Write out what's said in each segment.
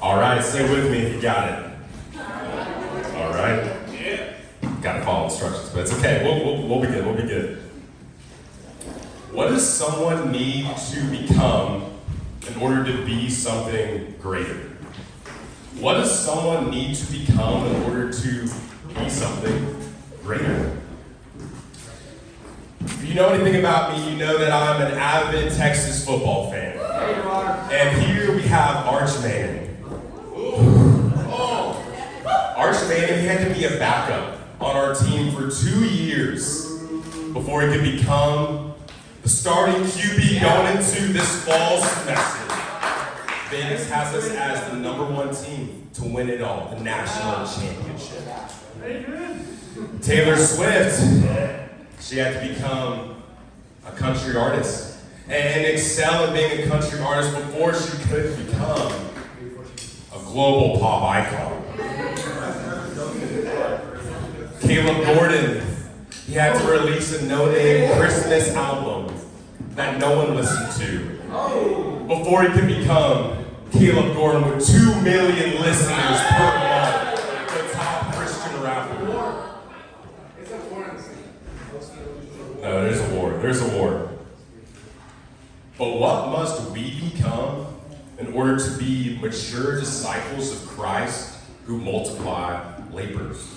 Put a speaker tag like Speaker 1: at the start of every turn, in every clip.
Speaker 1: All right, say with me if you got it. All right. Yeah. Got to follow instructions, but it's okay. We'll be good. We'll be good. What does someone need to become in order to be something greater? What does someone need to become in order to be something greater? If you know anything about me, you know that I'm an avid Texas football fan. And here we have Arch Manning. Arch Manning, he had to be a backup on our team for 2 years before he could become the starting QB going into this fall semester. Vegas has us as the #1 team to win it all, the national championship. Taylor Swift, she had to become a country artist and excel at being a country artist before she could become a global pop icon. Caleb Gordon, he had to release a no-name Christmas album that no one listened to before he could become Caleb Gordon with 2 million listeners per month, the top Christian rapper. No, there's a war. But what must we become in order to be mature disciples of Christ who multiply labors?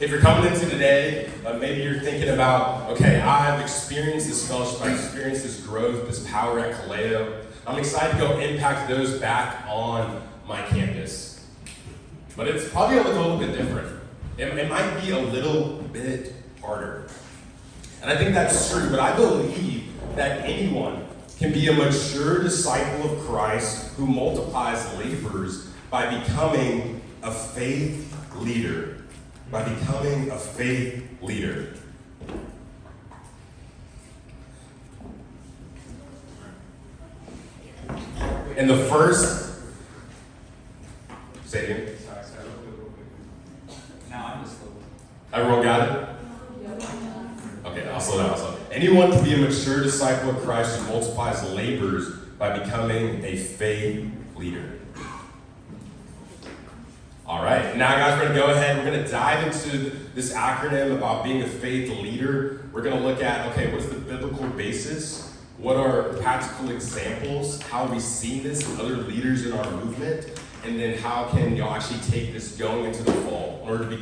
Speaker 1: If you're coming into today, maybe you're thinking about, okay, I've experienced this fellowship, I've experienced this growth, this power at Kaleo. I'm excited to go impact those back on my campus. But it's probably a little bit different. It might be a little bit harder. And I think that's true, but I believe that anyone can be a mature disciple of Christ who multiplies labors by becoming a faith leader. By becoming a faith leader. And the first, say it again.
Speaker 2: Now I'm just slow.
Speaker 1: Everyone got it? Okay, I'll slow down. Anyone can be a mature disciple of Christ who multiplies labors by becoming a faith leader. All right, now guys, we're going to go ahead. We're going to dive into this acronym about being a faith leader. We're going to look at, okay, what's the biblical basis? What are practical examples? How have we seen this in other leaders in our movement? And then how can y'all actually take this going into the fall in order to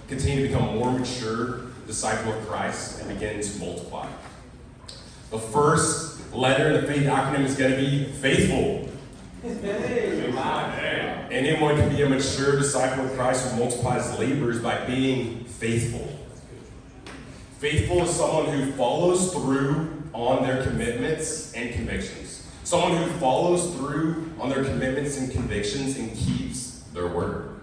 Speaker 1: continue to become more mature disciple of Christ and begin to multiply? The first letter in the faith acronym is going to be faithful. Anyone can be a mature disciple of Christ who multiplies labors by being faithful. Faithful is someone who follows through on their commitments and convictions. Someone who follows through on their commitments and convictions and keeps their word.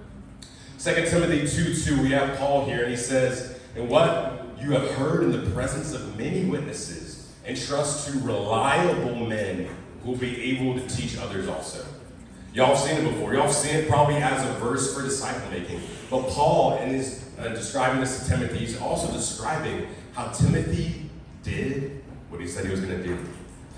Speaker 1: 2 Timothy 2:2, we have Paul here, and he says, "And what you have heard in the presence of many witnesses, entrust to reliable men who will be able to teach others also." Y'all have seen it before. Y'all have seen it probably as a verse for disciple making. But Paul, in his describing this to Timothy, he's also describing how Timothy did what he said he was going to do.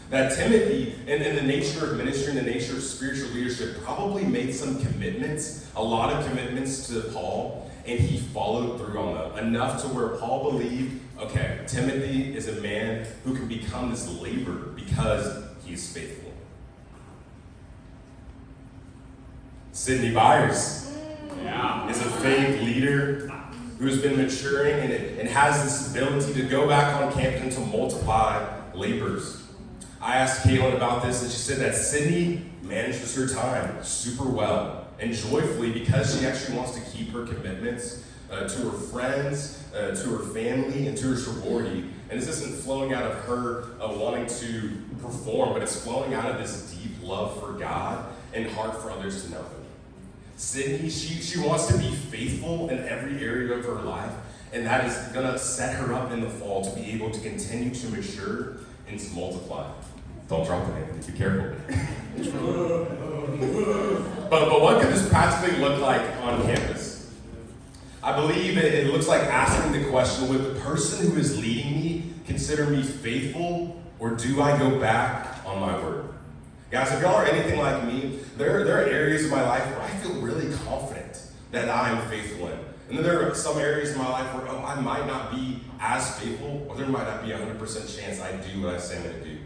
Speaker 1: That Timothy, in the nature of ministry, in the nature of spiritual leadership, probably made some commitments, a lot of commitments to Paul, and he followed through on them. Enough to where Paul believed, okay, Timothy is a man who can become this laborer because he's faithful. Sydney Byers is a faith leader who's been maturing and has this ability to go back on campus and to multiply labors. I asked Caitlin about this, and she said that Sydney manages her time super well and joyfully because she actually wants to keep her commitments to her friends, to her family, and to her sorority. And this isn't flowing out of her wanting to perform, but it's flowing out of this deep love for God and heart for others to know Him. Sydney, she wants to be faithful in every area of her life, and that is going to set her up in the fall to be able to continue to mature and to multiply. Don't drop the name, be careful. But what could this practically look like on campus? I believe it looks like asking the question, would the person who is leading me consider me faithful, or do I go back on my word? Guys, if y'all are anything like me, there are areas of my life where I feel really confident that I am faithful in. And then there are some areas in my life where I might not be as faithful, or there might not be a 100% chance I do what I say I'm going to do.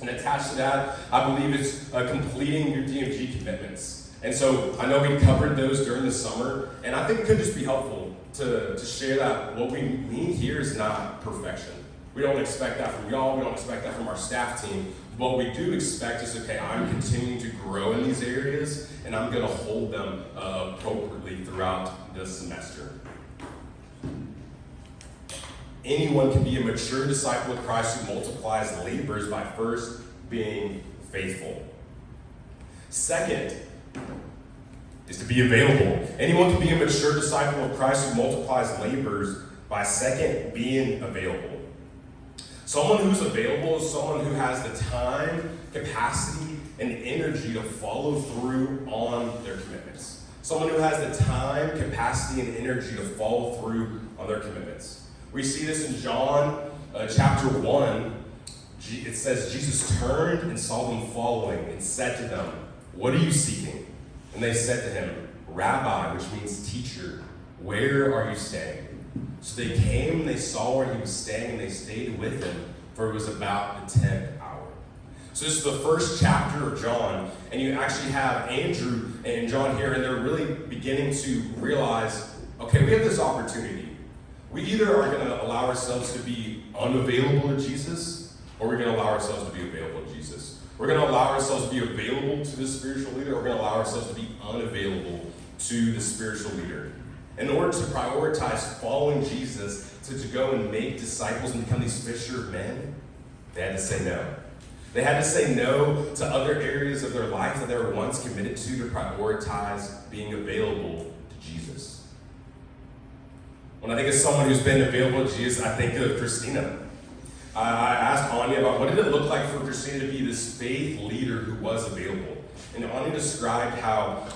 Speaker 1: And attached to that, I believe it's completing your DMG commitments. And so I know we covered those during the summer, and I think it could just be helpful to share that what we mean here is not perfection. We don't expect that from y'all, we don't expect that from our staff team. What we do expect is, okay, I'm continuing to grow in these areas, and I'm going to hold them appropriately throughout this semester. Anyone can be a mature disciple of Christ who multiplies labors by first being faithful. Second is to be available. Anyone can be a mature disciple of Christ who multiplies labors by second being available. Someone who's available is someone who has the time, capacity, and energy to follow through on their commitments. Someone who has the time, capacity, and energy to follow through on their commitments. We see this in John chapter 1. It says, Jesus turned and saw them following and said to them, "What are you seeking?" And they said to him, "Rabbi," which means teacher, "where are you staying?" So they came and they saw where he was staying, and they stayed with him, for it was about the 10th hour. So this is the first chapter of John, and you actually have Andrew and John here, and they're really beginning to realize, okay, we have this opportunity. We either are going to allow ourselves to be unavailable to Jesus, or we're going to allow ourselves to be available to Jesus. We're going to allow ourselves to be available to the spiritual leader, or we're going to allow ourselves to be unavailable to the spiritual leader. In order to prioritize following Jesus, to go and make disciples and become these fisher of men, they had to say no. They had to say no to other areas of their life that they were once committed to prioritize being available to Jesus. When I think of someone who's been available to Jesus, I think of Christina. I asked Anya about what did it look like for Christina to be this faith leader who was available. And Anya described how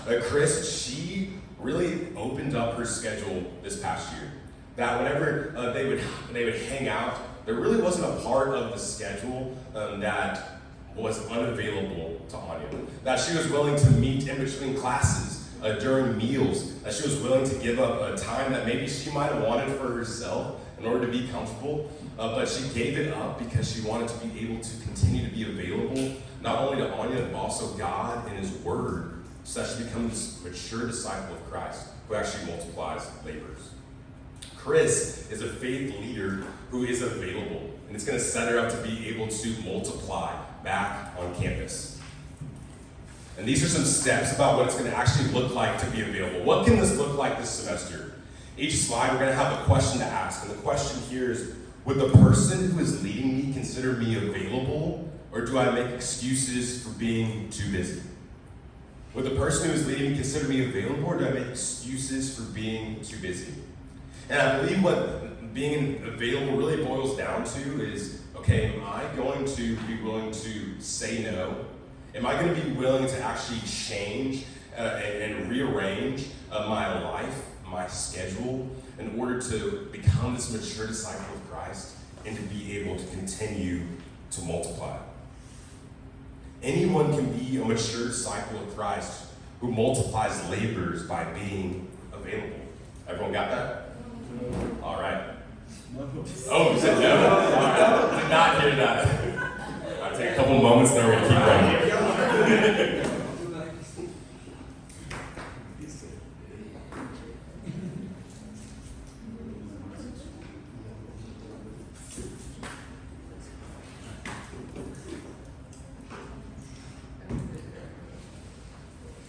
Speaker 1: she really opened up her schedule this past year. That whenever they would hang out, there really wasn't a part of the schedule that was unavailable to Anya. That she was willing to meet in between classes, during meals, that she was willing to give up a time that maybe she might have wanted for herself in order to be comfortable, but she gave it up because she wanted to be able to continue to be available, not only to Anya, but also God and His Word, so that she becomes a mature disciple of Christ who actually multiplies labors. Chris is a faith leader who is available, and it's going to set her up to be able to multiply back on campus. And these are some steps about what it's going to actually look like to be available. What can this look like this semester? Each slide, we're going to have a question to ask. And the question here is, would the person who is leading me consider me available, or do I make excuses for being too busy? Would the person who is leading me consider me available, or do I make excuses for being too busy? And I believe what being available really boils down to is, okay, am I going to be willing to say no? Am I going to be willing to actually change and rearrange my life, my schedule, in order to become this mature disciple of Christ and to be able to continue to multiply? Anyone can be a mature disciple of Christ who multiplies labors by being available. Everyone got that? All right. Oh, you said no? All right. Did not hear that. I'll take a couple moments, then we're going to keep running.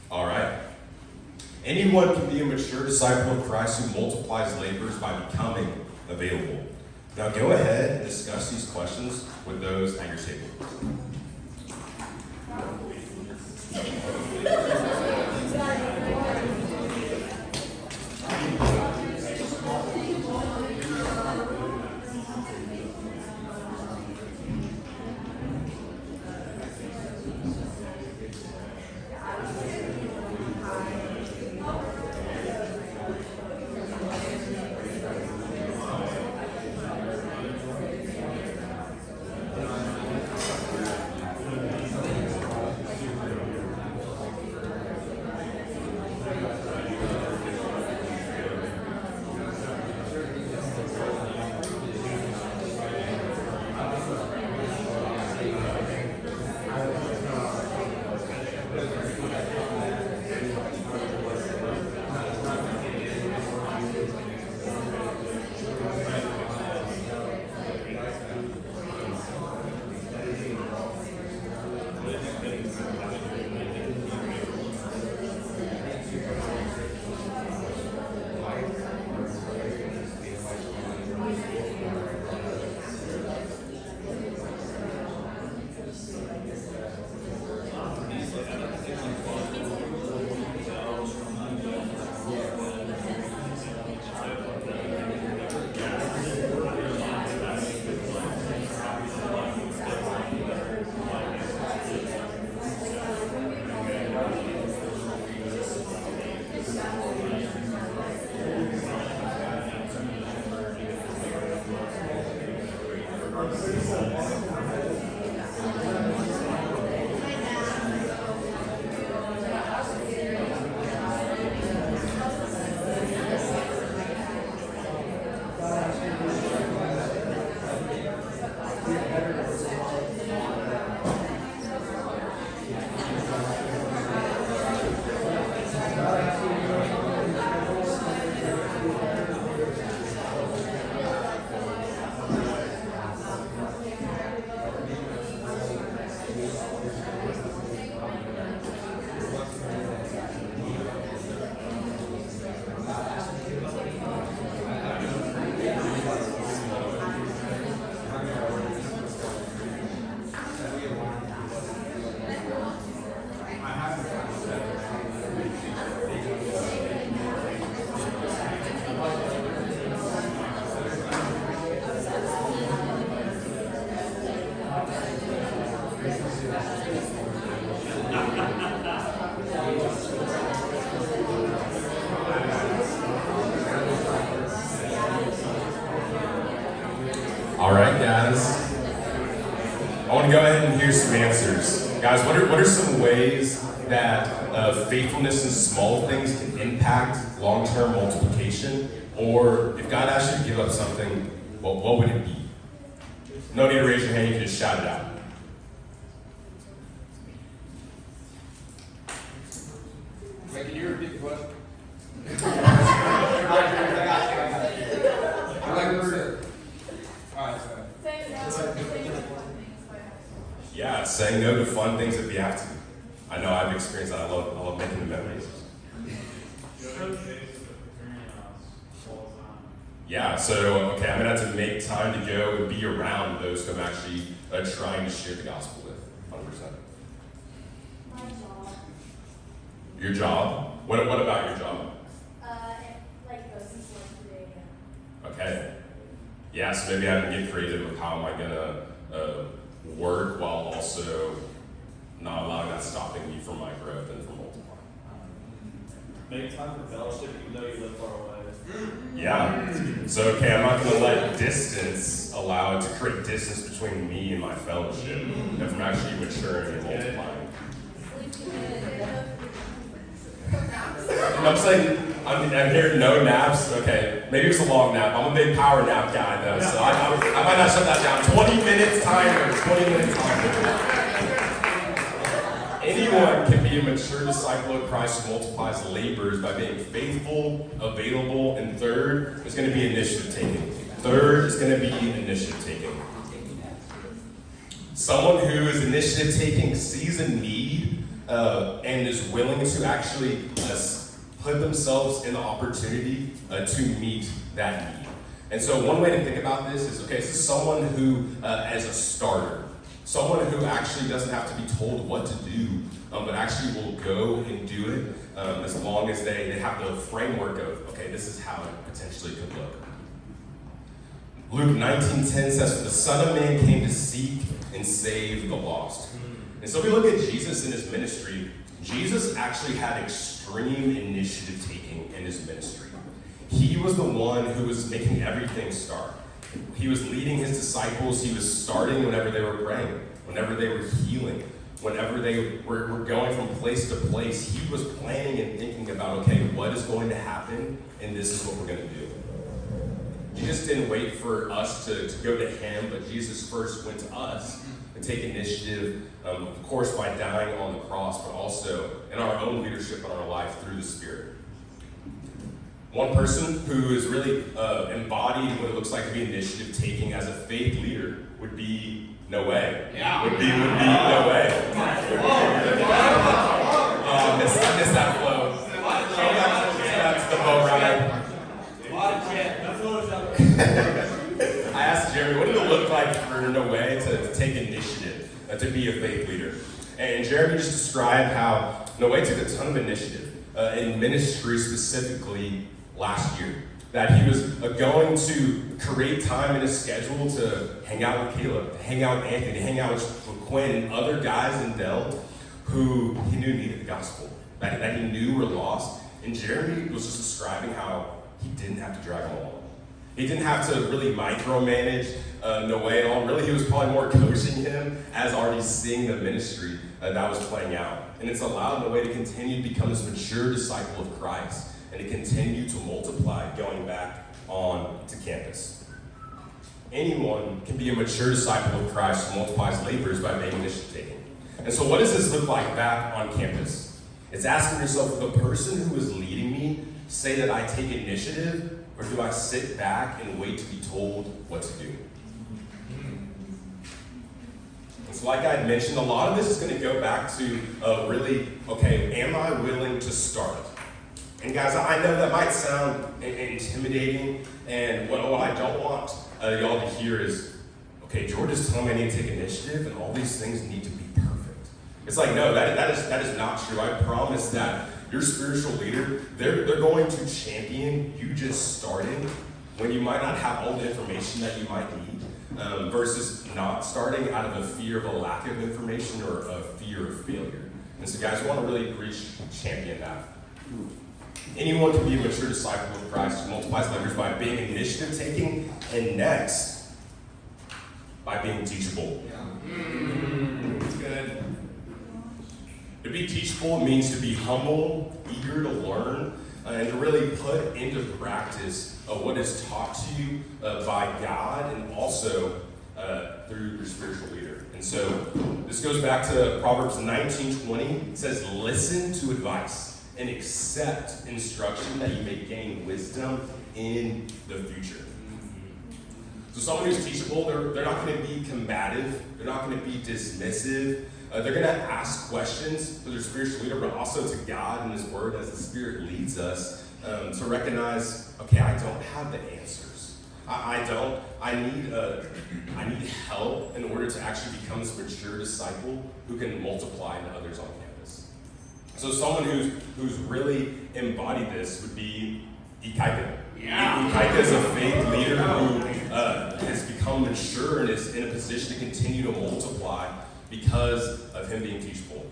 Speaker 1: All right. Anyone can be a mature disciple of Christ who multiplies labors by becoming available. Now go ahead and discuss these questions with those at your table. All right, guys. I want to go ahead and hear some answers. Guys, what are some ways that faithfulness in small things can impact long-term multiplication? Or if God asked you to give up something, what would it be? No need to raise your hand, you can just shout it out.
Speaker 2: Wait, can you repeat the question?
Speaker 1: Yeah, saying no to fun things if you have to. I know I've experienced that. I love making the memories. Yeah, so, okay, I'm going to have to make time to go and be around those who I'm actually trying to share the gospel with, 100%.
Speaker 3: My job.
Speaker 1: Your job? What about your job?
Speaker 3: Like goes into like 3 a.m.
Speaker 1: Okay. Yeah, so maybe I can get creative with how am I going to work while also not allowing that stopping me from my growth and from multiplying.
Speaker 4: Make time for fellowship even though you live far away.
Speaker 1: Yeah. So, okay, I'm not going to let distance allow it to create distance between me and my fellowship if I'm actually maturing and multiplying. I'm saying, I'm hearing no naps. Okay, maybe it's a long nap. I'm a big power nap guy, though, so I might not shut that down. 20 minutes timer, 20 minutes timer. Anyone can be a mature disciple of Christ who multiplies labors by being faithful, available, and third is going to be initiative taking. Third is going to be initiative taking. Someone who is initiative taking sees a need and is willing to actually put themselves in the opportunity to meet that need. And so one way to think about this is, okay, this is someone who, as a starter, someone who actually doesn't have to be told what to do, but actually will go and do it as long as they have the framework of, okay, this is how it potentially could look. Luke 19:10 says, the Son of Man came to seek and save the lost. And so if we look at Jesus in his ministry, Jesus actually had extreme initiative taking in his ministry. He was the one who was making everything start. He was leading his disciples. He was starting whenever they were praying, whenever they were healing, whenever they were going from place to place. He was planning and thinking about, okay, what is going to happen, and this is what we're going to do. Jesus didn't wait for us to go to him, but Jesus first went to us. and take initiative, of course, by dying on the cross, but also in our own leadership in our life through the Spirit. One person who is really embodied what it looks like to be initiative taking as a faith leader would be Noe.
Speaker 2: Yeah.
Speaker 1: Would be Noe. I missed that flow. That's the boat ride. I asked Jeremy, what did it look like for Noe to take initiative, to be a faith leader? And Jeremy just described how Noe took a ton of initiative in ministry specifically last year. That he was going to create time in his schedule to hang out with Caleb, to hang out with Anthony, to hang out with Quinn and other guys in Dell who he knew needed the gospel, that he knew were lost. And Jeremy was just describing how he didn't have to drag them along. He didn't have to really micromanage Noe at all. Really, he was probably more coaching him as already seeing the ministry that was playing out. And it's allowed Noe to continue to become this mature disciple of Christ and to continue to multiply going back on to campus. Anyone can be a mature disciple of Christ who multiplies labors by being initiative taking. And so what does this look like back on campus? It's asking yourself, will the person who is leading me say that I take initiative, or do I sit back and wait to be told what to do? And so like I had mentioned, a lot of this is going to go back to really, okay, am I willing to start? And guys, I know that might sound intimidating, and what I don't want y'all to hear is, okay, George is telling me I need to take initiative, and all these things need to be perfect. It's like, no, that is not true. I promise that your spiritual leader, they're going to champion you just starting when you might not have all the information that you might need, versus not starting out of a fear of a lack of information or a fear of failure. And so guys, we want to really champion that. Anyone can be a mature disciple of Christ who multiplies labors by being initiative taking, and next, by being teachable.
Speaker 2: That's good.
Speaker 1: To be teachable means to be humble, eager to learn, and to really put into practice what is taught to you by God and also through your spiritual leader. And so this goes back to Proverbs 19:20. It says, listen to advice and accept instruction that you may gain wisdom in the future. So someone who's teachable, they're not going to be combative. They're not going to be dismissive. They're going to ask questions to their spiritual leader, but also to God and His Word as the Spirit leads us to recognize, okay, I don't have the answers. I need help in order to actually become this mature disciple who can multiply to others on campus. So someone who's really embodied this would be Ikaika.
Speaker 2: Yeah.
Speaker 1: Ikaika is a faith leader who has become mature and is in a position to continue to multiply because of him being teachable.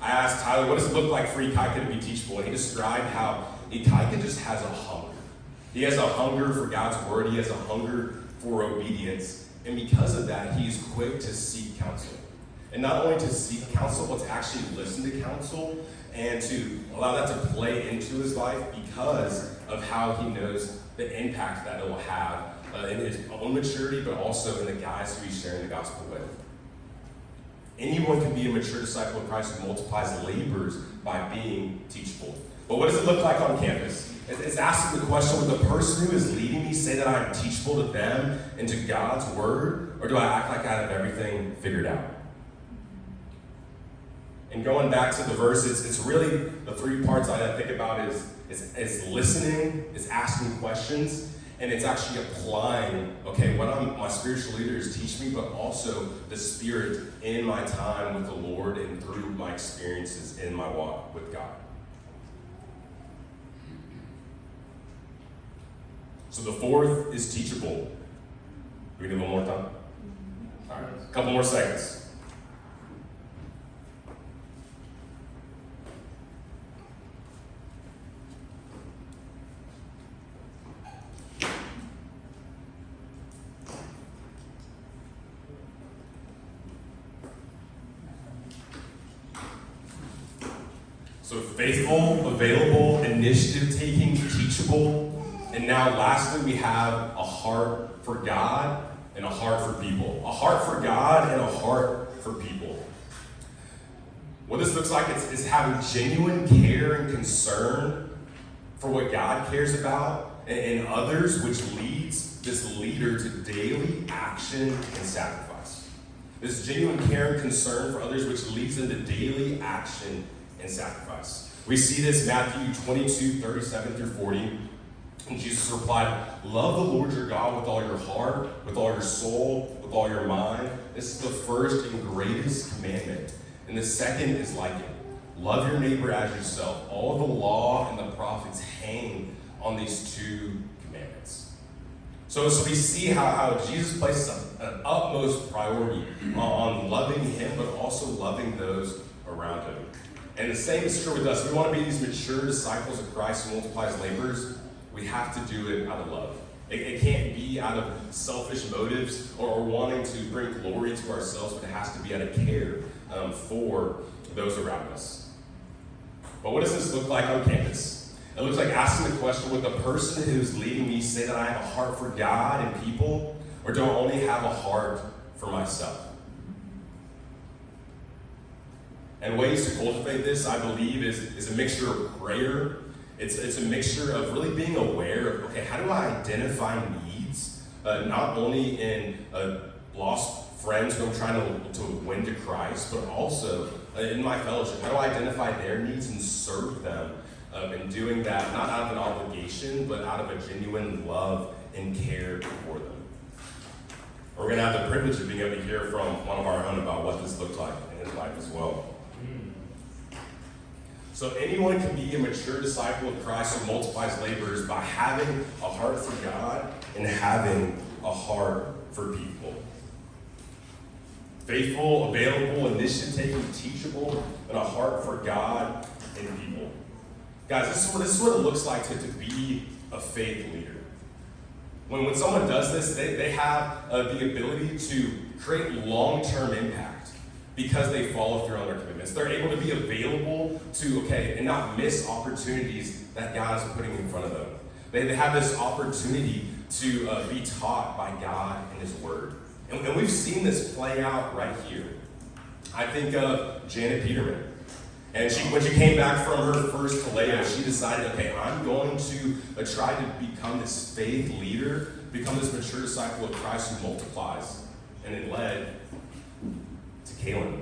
Speaker 1: I asked Tyler, what does it look like for Ikaika to be teachable? And he described how Ikaika just has a hunger. He has a hunger for God's word. He has a hunger for obedience. And because of that, he's quick to seek counsel. And not only to seek counsel, but to actually listen to counsel and to allow that to play into his life because of how he knows the impact that it will have in his own maturity, but also in the guys who he's sharing the gospel with. Anyone can be a mature disciple of Christ who multiplies labors by being teachable. But what does it look like on campus? It's asking the question, will the person who is leading me say that I'm teachable to them and to God's word, or do I act like I have everything figured out? And going back to the verse, it's really the three parts I think about is listening, is asking questions, and it's actually applying, okay, what my spiritual leaders teach me, but also the Spirit in my time with the Lord and through my experiences in my walk with God. So the fourth is teachable. Do we need one more time? All right, a couple more seconds. So faithful, available, initiative-taking, teachable. And now lastly, we have a heart for God and a heart for people. A heart for God and a heart for people. What this looks like is having genuine care and concern for what God cares about and others, which leads this leader to daily action and sacrifice. This genuine care and concern for others, which leads them to daily action and sacrifice. We see this Matthew 22, 37 through 40. And Jesus replied, "Love the Lord your God with all your heart, with all your soul, with all your mind. This is the first and greatest commandment. And the second is like it. Love your neighbor as yourself. All the law and the prophets hang on these two commandments." So we see how Jesus places an utmost priority on loving him, but also loving those around him. And the same is true with us. We want to be these mature disciples of Christ who multiplies laborers. We have to do it out of love. It can't be out of selfish motives or wanting to bring glory to ourselves, but it has to be out of care for those around us. But what does this look like on campus? It looks like asking the question, would the person who's leading me say that I have a heart for God and people, or do I only have a heart for myself? And ways to cultivate this, I believe, is a mixture of prayer. It's a mixture of really being aware of, okay, how do I identify needs, not only in lost friends who I'm trying to win to Christ, but also in my fellowship. How do I identify their needs and serve them in doing that, not out of an obligation, but out of a genuine love and care for them? We're going to have the privilege of being able to hear from one of our own about what this looked like in his life as well. So anyone can be a mature disciple of Christ who multiplies laborers by having a heart for God and having a heart for people. Faithful, available, initiative-taking, teachable, and a heart for God and people. Guys, this is what it looks like to be a faith leader. When someone does this, they have the ability to create long-term impact because they follow through on their commitments. They're able to be available to, and not miss opportunities that God is putting in front of them. They have this opportunity to be taught by God and His Word. And we've seen this play out right here. I think of Janet Peterman. And when she came back from her first Kaleo, she decided, I'm going to try to become this faith leader, become this mature disciple of Christ who multiplies. And it led to Kaylin.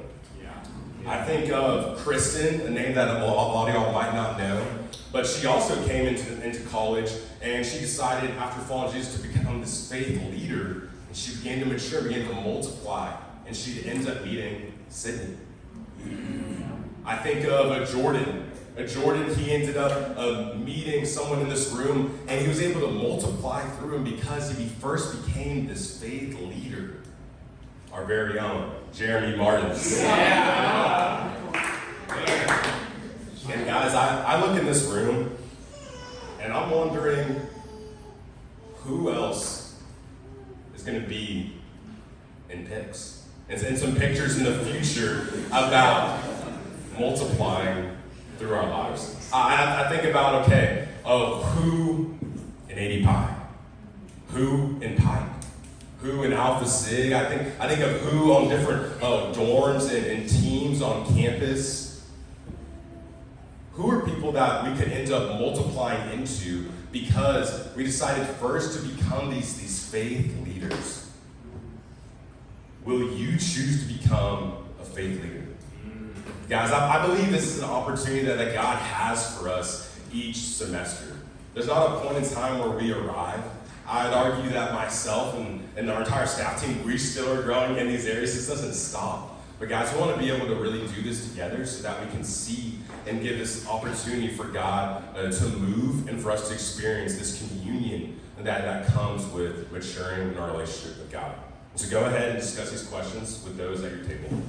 Speaker 1: I think of Kristen, a name that a lot of y'all might not know, but she also came into college, and she decided after following Jesus to become this faith leader, and she began to mature, began to multiply, and she ends up meeting Sydney. I think of a Jordan. He ended up meeting someone in this room, and he was able to multiply through him because he first became this faith leader. Our very own Jeremy Martins. Yeah. And guys, I look in this room, and I'm wondering who else is going to be in pics and some pictures in the future about multiplying through our lives. I think about, who in 80 Pi? Who in Pike? Who in Alpha Sig? I think of who on different dorms and teams on campus. Who are people that we could end up multiplying into because we decided first to become these faith leaders? Will you choose to become a faith leader? Guys, I believe this is an opportunity that God has for us each semester. There's not a point in time where we arrive. I'd argue that myself and our entire staff team, we still are growing in these areas. This doesn't stop. But guys, we want to be able to really do this together so that we can see and give this opportunity for God to move and for us to experience this communion that comes with maturing in our relationship with God. So go ahead and discuss these questions with those at your table.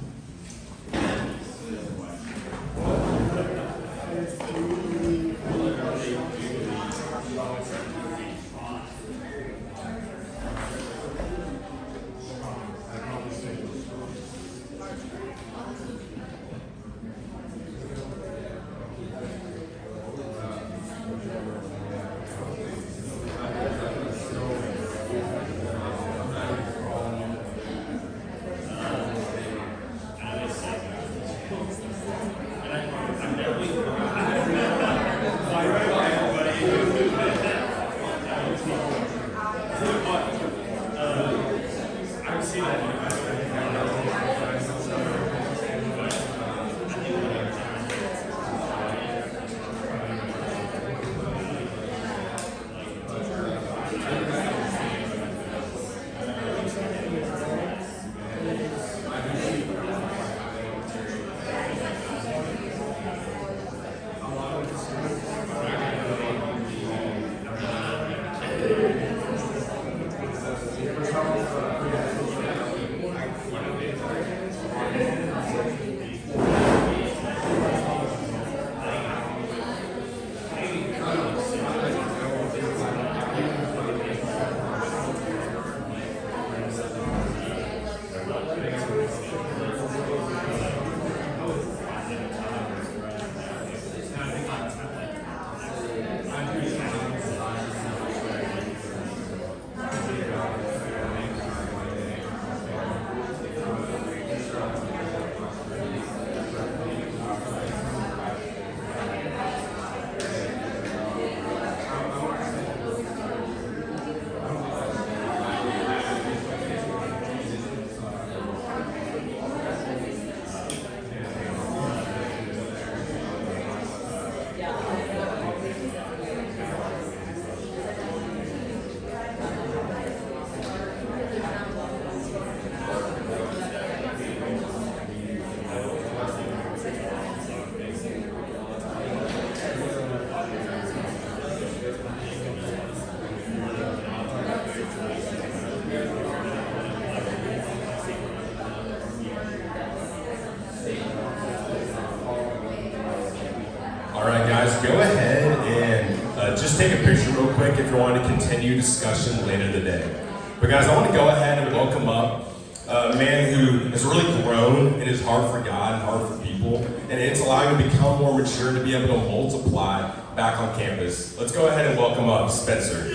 Speaker 1: All right, guys, go ahead and just take a picture real quick if you want to continue discussion later today. But guys, I want to go ahead and welcome up a man who has really grown in his heart for God and heart for people, and it's allowing him to become more mature to be able to multiply back on campus. Let's go ahead and welcome up Spencer.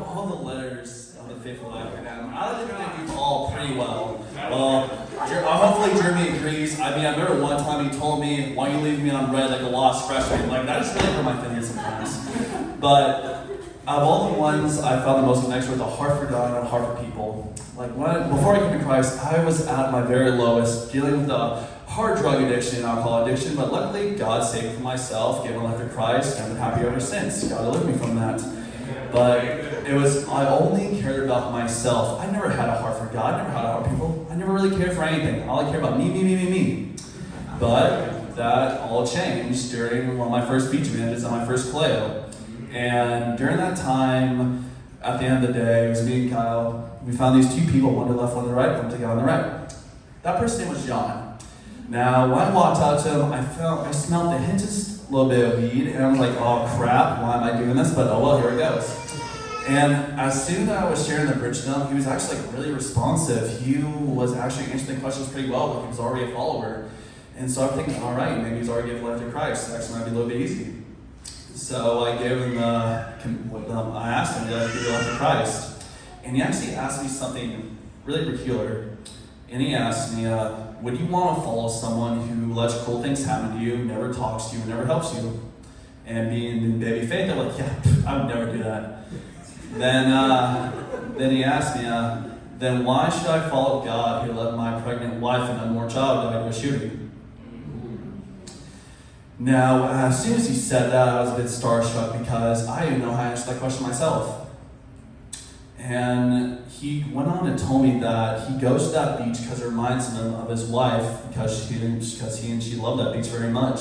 Speaker 5: All the letters of the Faithful Life Academy, I think they do all pretty well. Hopefully Jeremy agrees. I mean, I remember one time he told me, "Why are you leaving me on red like a lost freshman?" Like, that just really hurt my feelings sometimes. But of all the ones I found the most connection with, a heart for God and a heart for people. Like, before I came to Christ, I was at my very lowest, dealing with a hard drug addiction and alcohol addiction, but luckily God saved me from myself, gave my life to Christ, and I've been happy ever since. God delivered me from that. But I only cared about myself. I never had a heart for God, I never had a heart for people. I never really cared for anything. All I cared about me. But that all changed during one of my first beach managers on my first Kaleo. And during that time, at the end of the day, it was me and Kyle. We found these two people, one to the left, one to the right, one to go on the right. That person's name was John. Now, when I walked out to him, I smelled the hintest little bit of weed, and I was like, oh crap, why am I doing this? But oh well, here it goes. And as soon as I was sharing the bridge to him, he was actually like really responsive. He was actually answering the questions pretty well, like he was already a follower. And so I'm thinking, all right, maybe he's already given life to Christ. It actually might be a little bit easy. So I gave him I asked him to give life to Christ. And he actually asked me something really peculiar. And he asked me, would you want to follow someone who lets cruel things happen to you, never talks to you, and never helps you? And being in baby faith, I'm like, yeah, I would never do that. Then he asked me, then why should I follow God who let my pregnant wife and unborn child die to a shooting? Now, as soon as he said that, I was a bit starstruck because I didn't know how to answer that question myself. And he went on and told me that he goes to that beach because it reminds him of his wife, because he and she loved that beach very much.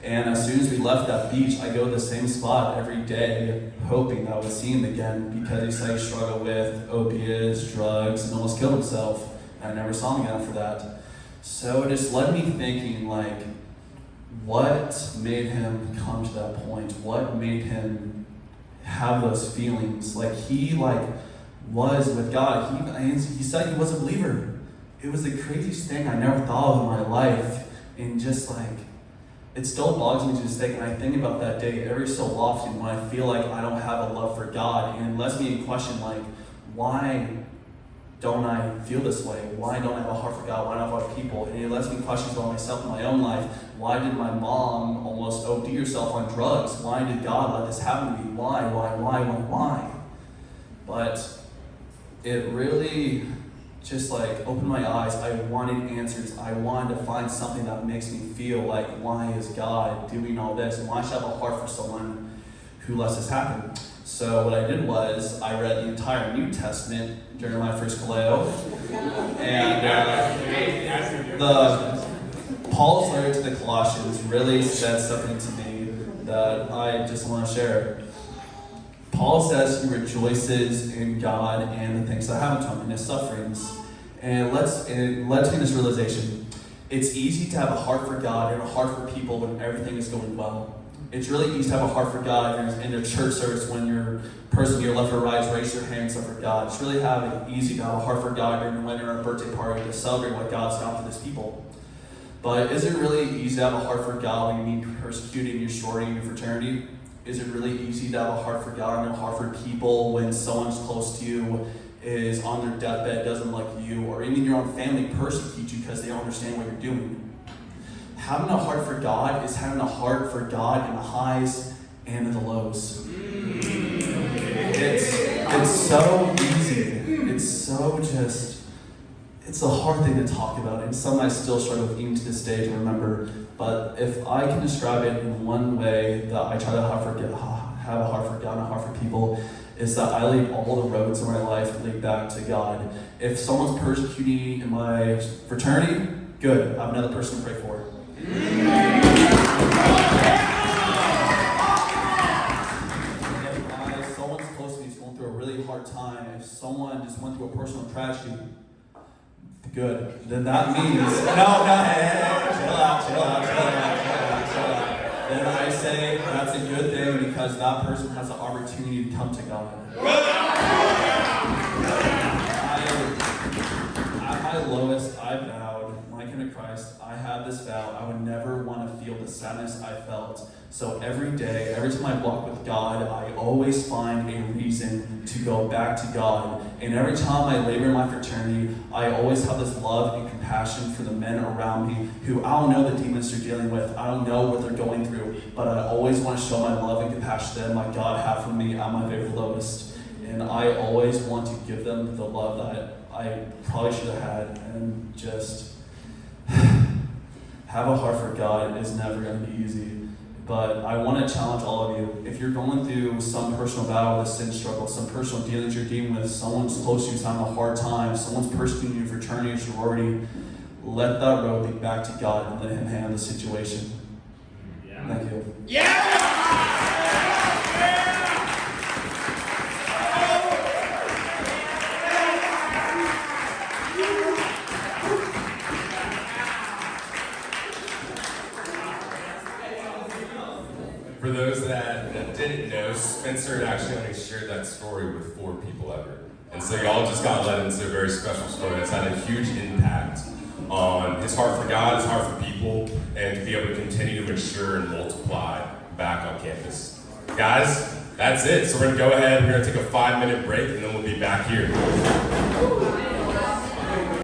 Speaker 5: And as soon as we left that beach, I go to the same spot every day, hoping that I would see him again, because he said he struggled with opiates, drugs, and almost killed himself. And I never saw him again after that. So it just led me thinking, like, what made him come to that point? What made him have those feelings? Like, he was with God. He said he was a believer. It was the craziest thing I never thought of in my life. And just like, it still bogs me to this day, and I think about that day every so often when I feel like I don't have a love for God, and it lets me in question, like, why don't I feel this way? Why don't I have a heart for God? Why don't I have a heart for people? And it lets me question about myself in my own life. Why did my mom almost OD herself on drugs? Why did God let this happen to me? Why? But it really just like opened my eyes. I wanted answers. I wanted to find something that makes me feel like, why is God doing all this? And why should I have a heart for someone who lets this happen? So what I did was I read the entire New Testament during my first Kaleo. And Paul's letter to the Colossians really said something to me that I just want to share. Paul says he rejoices in God and the things that happen to him in his sufferings. And it led to this realization. It's easy to have a heart for God and a heart for people when everything is going well. It's really easy to have a heart for God in a church service when your person to your left or right raise your hands up for God. It's really easy to have a heart for God when you're at a birthday party to celebrate what God's done for His people. But is it really easy to have a heart for God when you need persecuted in your sorority and your fraternity? Is it really easy to have a heart for God and a heart for people when someone's close to you is on their deathbed, doesn't like you, or even your own family persecute you because they don't understand what you're doing? Having a heart for God is having a heart for God in the highs and in the lows. It's so easy. It's a hard thing to talk about, and something I still struggle with even to this day to remember. But if I can describe it in one way that I try to have a heart for God and a heart for people, is that I leave all the roads in my life lead back to God. If someone's persecuting me in my fraternity, good. I have another person to pray for. If someone's close to me is going through a really hard time, if someone just went through a personal tragedy, good. Then that means chill out. Then I say that's a good thing because that person has the opportunity to come to God. At my lowest, I vowed, when I came to Christ, I had this vow, I would never want to feel the sadness I felt. So every day, every time I walk with God, I always find a reason to go back to God. And every time I labor in my fraternity, I always have this love and compassion for the men around me who I don't know the demons they're dealing with. I don't know what they're going through, but I always want to show my love and compassion to them like God had for me at my very lowest. And I always want to give them the love that I probably should have had, and just have a heart for God is never going to be easy. But I want to challenge all of you. If you're going through some personal battle with a sin struggle, some personal dealings you're dealing with, someone's close to you, having a hard time, someone's persecuting you in fraternity or sorority, let that road lead back to God and let Him handle the situation.
Speaker 4: Yeah.
Speaker 5: Thank you.
Speaker 1: For those that didn't know, Spencer had actually only shared that story with 4 people ever. And so y'all just got led into a very special story that's had a huge impact on his heart for God, his heart for people, and to be able to continue to mature and multiply back on campus. Guys, that's it. So we're going to go ahead, we're going to take a 5-minute break, and then we'll be back here.